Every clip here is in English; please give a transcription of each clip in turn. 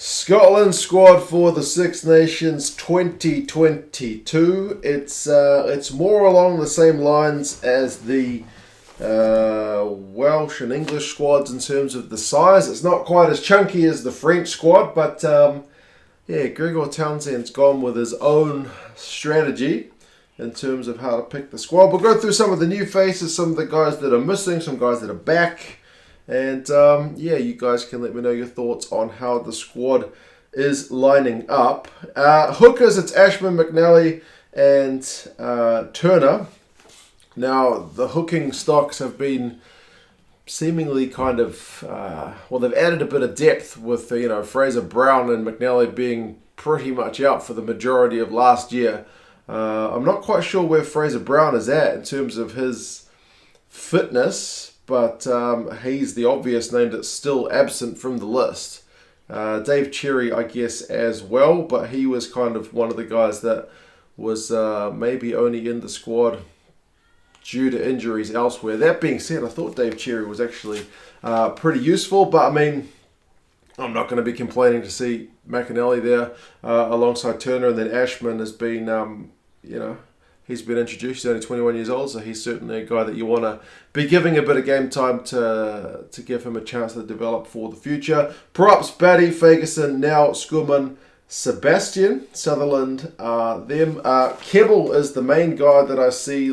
Scotland squad for the Six Nations 2022. It's more along the same lines as the Welsh and English squads in terms of the size. It's not quite as chunky as the French squad, but Gregor Townsend's gone with his own strategy in terms of how to pick the squad. We'll go through some of the new faces, some of the guys that are missing, some guys that are back. And you guys can let me know your thoughts on how the squad is lining up. Hookers, it's Ashman, McNally, and Turner. Now, the hooking stocks have been seemingly kind of, they've added a bit of depth with, Fraser Brown and McNally being pretty much out for the majority of last year. I'm not quite sure where Fraser Brown is at in terms of his fitness, but he's the obvious name that's still absent from the list. Dave Cherry, I guess, as well, but he was kind of one of the guys that was maybe only in the squad due to injuries elsewhere. That being said, I thought Dave Cherry was actually pretty useful, but I mean, I'm not going to be complaining to see McAnally there alongside Turner, and then Ashman has been, he's been introduced. He's only 21 years old, so he's certainly a guy that you want to be giving a bit of game time to give him a chance to develop for the future. Props, Batty, Ferguson, now Schumann, Sebastian, Sutherland, them. Kebble is the main guy that I see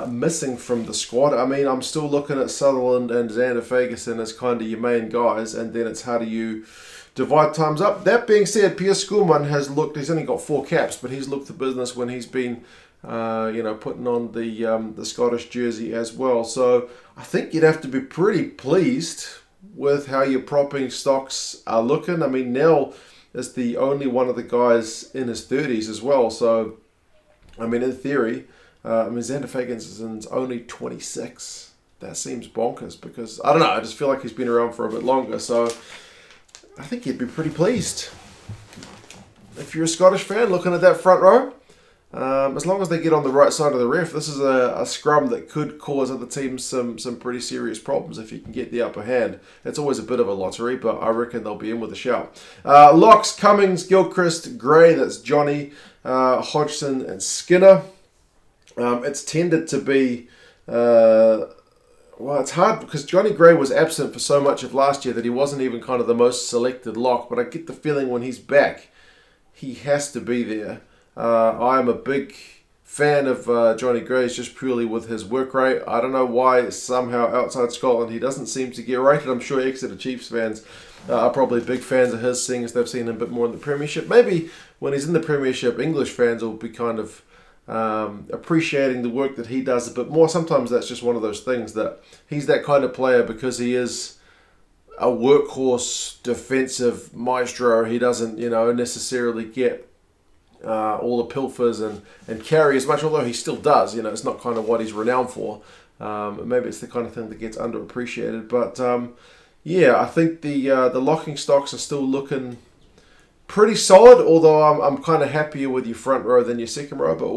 missing from the squad. I mean, I'm still looking at Sutherland and Xander Ferguson as kind of your main guys, and then it's how do you divide times up. That being said, Piers Schoolman has looked, he's only got 4 caps, but he's looked the business when he's been, putting on the Scottish jersey as well. So I think you'd have to be pretty pleased with how your propping stocks are looking. I mean, Nell is the only one of the guys in his 30s as well. So, I mean, in theory, Xander Ferguson's only 26. That seems bonkers because, I don't know, I just feel like he's been around for a bit longer. So I think you'd be pretty pleased. If you're a Scottish fan looking at that front row, as long as they get on the right side of the ref, this is a scrum that could cause other teams some pretty serious problems if you can get the upper hand. It's always a bit of a lottery, but I reckon they'll be in with a shout. Locks, Cummings, Gilchrist, Gray, that's Johnny, Hodgson and Skinner. It's tended to be... it's hard because Johnny Gray was absent for so much of last year that he wasn't even kind of the most selected lock, but I get the feeling when he's back, he has to be there. I am a big fan of Johnny Gray's just purely with his work rate. I don't know why somehow outside Scotland he doesn't seem to get rated. I'm sure Exeter Chiefs fans are probably big fans of his, seeing as they've seen him a bit more in the Premiership. Maybe when he's in the Premiership, English fans will be kind of appreciating the work that he does a bit more. Sometimes that's just one of those things that he's that kind of player because he is a workhorse defensive maestro. He doesn't, necessarily get all the pilfers and carry as much, although he still does. It's not kind of what he's renowned for. Maybe it's the kind of thing that gets underappreciated. But I think the locking stocks are still looking pretty solid, although I'm kind of happier with your front row than your second row, but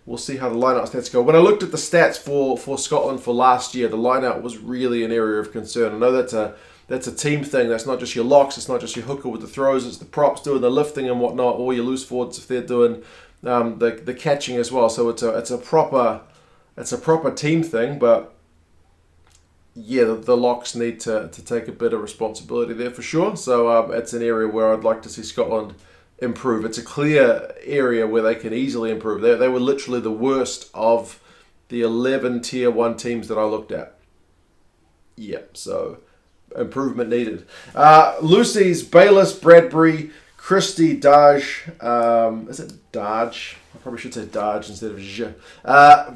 we'll see how the lineout stats go. When I looked at the stats for Scotland for last year, the lineout was really an area of concern. I know that's a team thing. That's not just your locks, it's not just your hooker with the throws, it's the props doing the lifting and whatnot, or your loose forwards if they're doing the catching as well. So it's a proper team thing, but the locks need to take a bit of responsibility there for sure. So it's an area where I'd like to see Scotland improve. It's a clear area where they can easily improve. They were literally the worst of the 11 Tier 1 teams that I looked at. So improvement needed. Lucy's, Bayliss, Bradbury, Christie, Daj. Is it Daj? I probably should say Daj instead of J.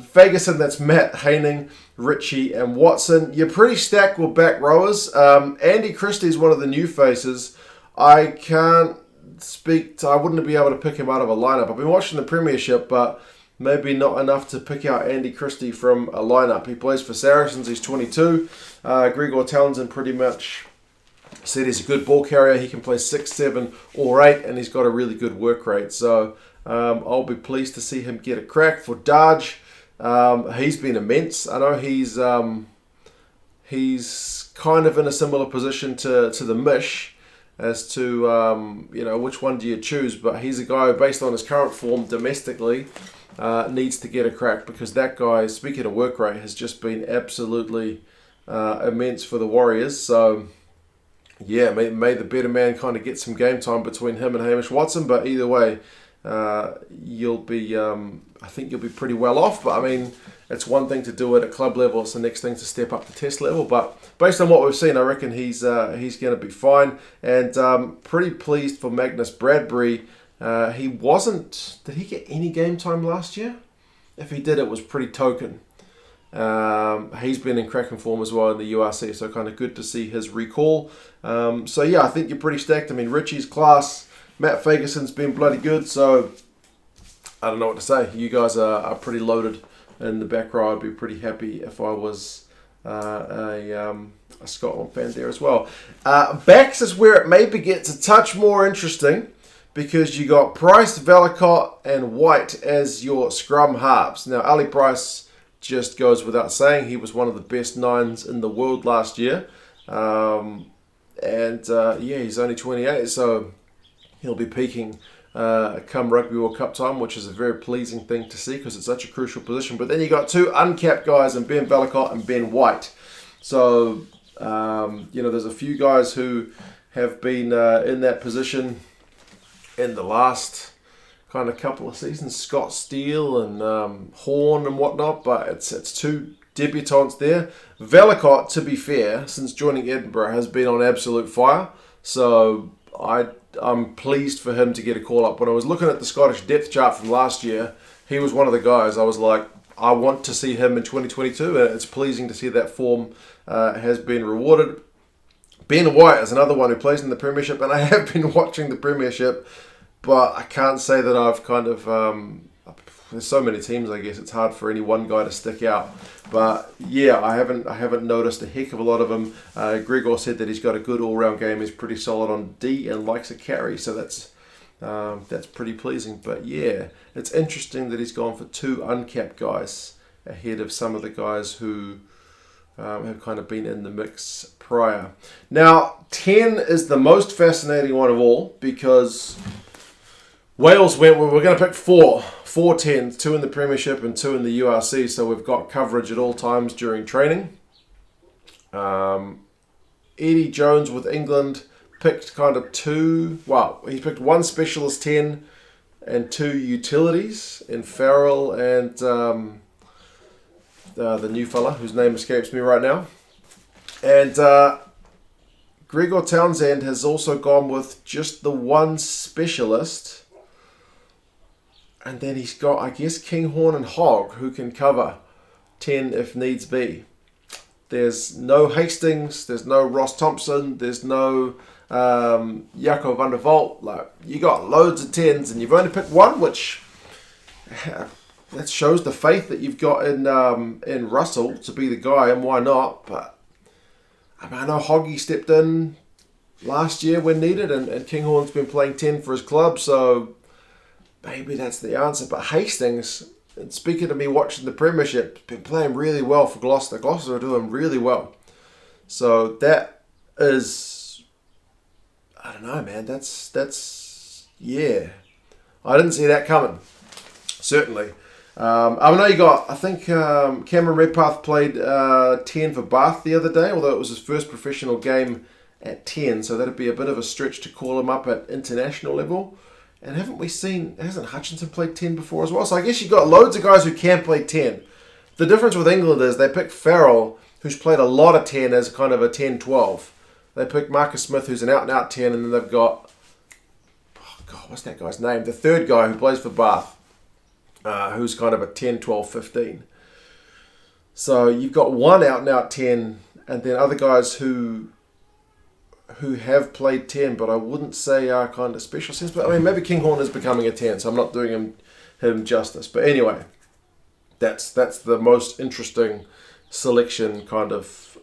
Ferguson, that's Matt, Haining, Ritchie, and Watson. You're pretty stacked with back rowers. Andy Christie's one of the new faces. I can't I wouldn't be able to pick him out of a lineup. I've been watching the Premiership, but maybe not enough to pick out Andy Christie from a lineup. He plays for Saracens. He's 22. Gregor Townsend pretty much said he's a good ball carrier. He can play 6, 7, or 8, and he's got a really good work rate. So I'll be pleased to see him get a crack. For Daj, he's been immense. I know he's kind of in a similar position to the Mish as to which one do you choose. But he's a guy who, based on his current form domestically, needs to get a crack, because that guy, speaking of work rate, has just been absolutely immense for the Warriors. So yeah, may the better man kind of get some game time between him and Hamish Watson. But either way, you'll be I think you'll be pretty well off. But I mean, it's one thing to do it at club level, it's the next thing to step up to test level. But based on what we've seen, I reckon he's going to be fine. And pretty pleased for Magnus Bradbury. He wasn't... Did he get any game time last year? If he did, it was pretty token. He's been in cracking form as well in the URC, so kind of good to see his recall. So yeah, I think you're pretty stacked. I mean, Richie's class. Matt Ferguson's been bloody good, so I don't know what to say. You guys are pretty loaded in the back row. I'd be pretty happy if I was a Scotland fan there as well. Backs is where it maybe gets a touch more interesting, because you got Price, Velicott, and White as your scrum halves. Now, Ali Price just goes without saying. He was one of the best nines in the world last year. He's only 28, so he'll be peaking come Rugby World Cup time, which is a very pleasing thing to see, because it's such a crucial position. But then you got two uncapped guys in Ben Velicott and Ben White. So, there's a few guys who have been in that position in the last kind of couple of seasons, Scott Steele and Horn and whatnot, but it's two debutants there. Velicott, to be fair, since joining Edinburgh, has been on absolute fire, so I'm pleased for him to get a call up. When I was looking at the Scottish depth chart from last year, he was one of the guys I was like, I want to see him in 2022, and it's pleasing to see that form has been rewarded. Ben White is another one who plays in the Premiership, and I have been watching the Premiership, but I can't say that I've kind of... there's so many teams, I guess it's hard for any one guy to stick out. But yeah, I haven't noticed a heck of a lot of him. Gregor said that he's got a good all-round game. He's pretty solid on D and likes a carry, so that's pretty pleasing. But yeah, it's interesting that he's gone for two uncapped guys ahead of some of the guys who have kind of been in the mix prior. Now, 10 is the most fascinating one of all, because Wales we're going to pick four 10s, two in the Premiership and two in the URC, so we've got coverage at all times during training. Eddie Jones with England picked kind of he picked one specialist 10 and two utilities in Farrell and the new fella whose name escapes me right now. And Gregor Townsend has also gone with just the one specialist. And then he's got, I guess, Kinghorn and Hogg, who can cover 10 if needs be. There's no Hastings, there's no Ross Thompson, there's no Jaco van der Walt. Like, you got loads of 10s, and you've only picked one, which that shows the faith that you've got in Russell to be the guy, and why not? But I mean, I know Hoggy stepped in last year when needed, and Kinghorn's been playing 10 for his club, so maybe that's the answer. But Hastings, and speaking of me watching the Premiership, been playing really well for Gloucester. Gloucester are doing really well. So that is, I don't know, man. That's yeah. I didn't see that coming. Certainly. I know you got, I think Cameron Redpath played 10 for Bath the other day, although it was his first professional game at 10. So that'd be a bit of a stretch to call him up at international level. And hasn't Hutchinson played 10 before as well? So I guess you've got loads of guys who can play 10. The difference with England is they picked Farrell, who's played a lot of 10 as kind of a 10-12. They picked Marcus Smith, who's an out-and-out 10, and then they've got, what's that guy's name? The third guy who plays for Bath, who's kind of a 10-12-15. So you've got one out-and-out 10, and then other guys who have played 10, but I wouldn't say are kind of special sense. But I mean, maybe Kinghorn is becoming a 10, so I'm not doing him justice. But anyway, that's the most interesting selection kind of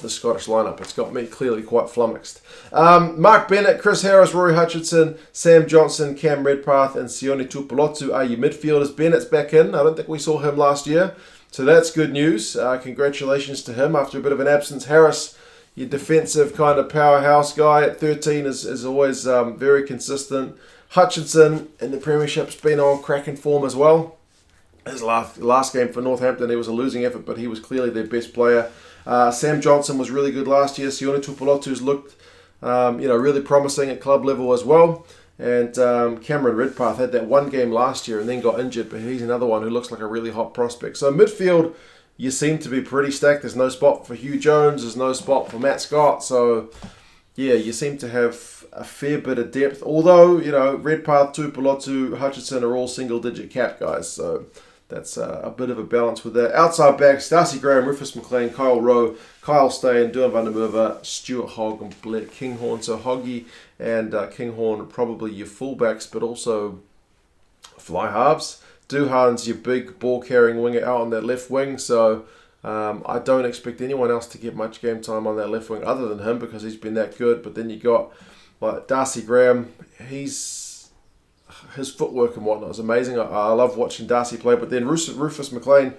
the Scottish lineup. It's got me clearly quite flummoxed. Mark Bennett, Chris Harris, Rory Hutchinson, Sam Johnson, Cam Redpath, and Sione Tupulotu are your midfielders. Bennett's back in. I don't think we saw him last year. So that's good news. Congratulations to him after a bit of an absence. Harris your defensive kind of powerhouse guy at 13 is always very consistent. Hutchinson in the Premiership's been on cracking form as well. His last game for Northampton, it was a losing effort, but he was clearly their best player. Sam Johnson was really good last year. Sione Tupulotu's looked really promising at club level as well. And Cameron Redpath had that one game last year and then got injured, but he's another one who looks like a really hot prospect. So midfield, you seem to be pretty stacked. There's no spot for Hugh Jones. There's no spot for Matt Scott. So, yeah, you seem to have a fair bit of depth. Although, Redpath, Tupulotu, Hutchinson are all single-digit cap guys. So that's a bit of a balance with that. Outside backs, Darcy Graham, Rufus McLean, Kyle Rowe, Kyle Steyn, Duan van der Merwe, Stuart Hogg, and Blair Kinghorn. So Hoggy and Kinghorn probably your fullbacks, but also fly halves. Duhan's your big ball-carrying winger out on that left wing, so I don't expect anyone else to get much game time on that left wing other than him because he's been that good. But then you got like Darcy Graham. His footwork and whatnot is amazing. I love watching Darcy play. But then Rufus McLean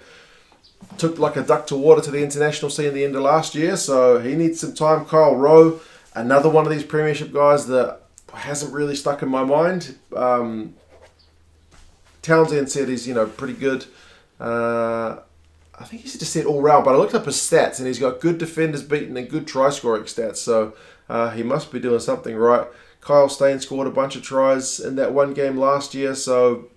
took like a duck to water to the international scene at the end of last year, so he needs some time. Kyle Rowe, another one of these Premiership guys that hasn't really stuck in my mind. Townsend said he's pretty good. I think he just said all round, but I looked up his stats and he's got good defenders beaten and good try scoring stats, so he must be doing something right. Kyle Steyn scored a bunch of tries in that one game last year, so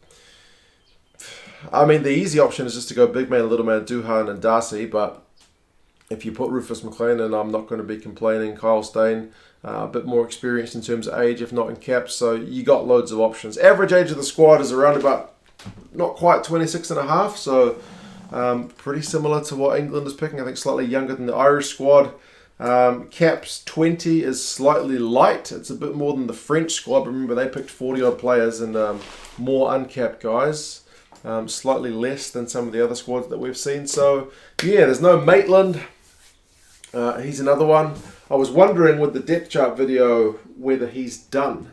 I mean the easy option is just to go big man, little man, Duhan and Darcy, but if you put Rufus McLean in, I'm not going to be complaining. Kyle Steyn, a bit more experienced in terms of age, if not in caps, so you got loads of options. Average age of the squad is around about not quite 26 and a half, so pretty similar to what England is picking. I think slightly younger than the Irish squad. Caps 20 is slightly light. It's a bit more than the French squad. Remember, they picked 40 odd players and more uncapped guys. Slightly less than some of the other squads that we've seen. So, yeah, there's no Maitland. He's another one. I was wondering with the depth chart video whether he's done.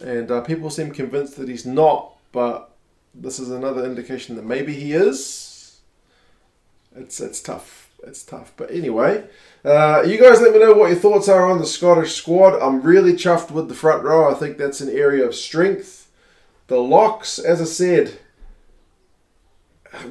And people seem convinced that he's not, but this is another indication that maybe he is. It's tough. It's tough. But anyway, you guys let me know what your thoughts are on the Scottish squad. I'm really chuffed with the front row. I think that's an area of strength. The locks, as I said,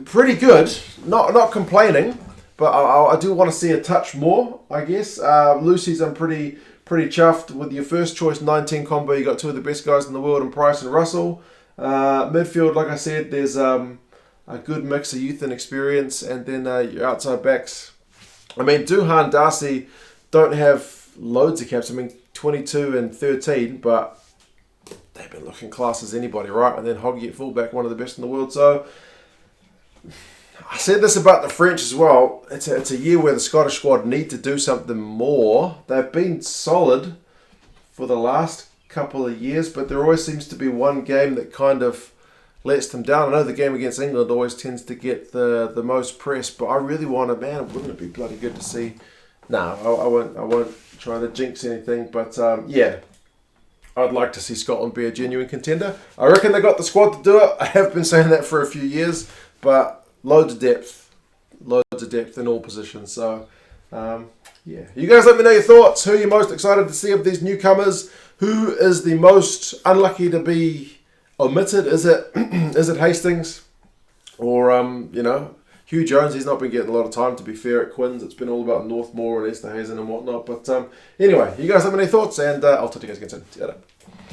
pretty good. Not complaining, but I do want to see a touch more, I guess. Lucy's, I'm pretty chuffed with your first choice 19 combo. You got two of the best guys in the world in Price and Russell. Midfield, like I said, there's a good mix of youth and experience, and then your outside backs. I mean, Duhan, Darcy don't have loads of caps. I mean, 22 and 13, but they've been looking class as anybody, right? And then Hoggy at fullback, one of the best in the world. So I said this about the French as well. It's a year where the Scottish squad need to do something more. They've been solid for the last couple of years, but there always seems to be one game that kind of lets them down. I know the game against England always tends to get the most press, but I really want to, man, wouldn't it be bloody good to see? No, I won't try to jinx anything, but yeah, I'd like to see Scotland be a genuine contender. I reckon they got the squad to do it. I have been saying that for a few years, but loads of depth in all positions. So yeah, you guys let me know your thoughts. Who are you most excited to see of these newcomers? Who is the most unlucky to be omitted? Is it Hastings or Hugh Jones? He's not been getting a lot of time, to be fair, at Quins. It's been all about Northmore and Esterhazen and whatnot. But anyway, you guys have any thoughts, and I'll talk to you guys again soon. See you later.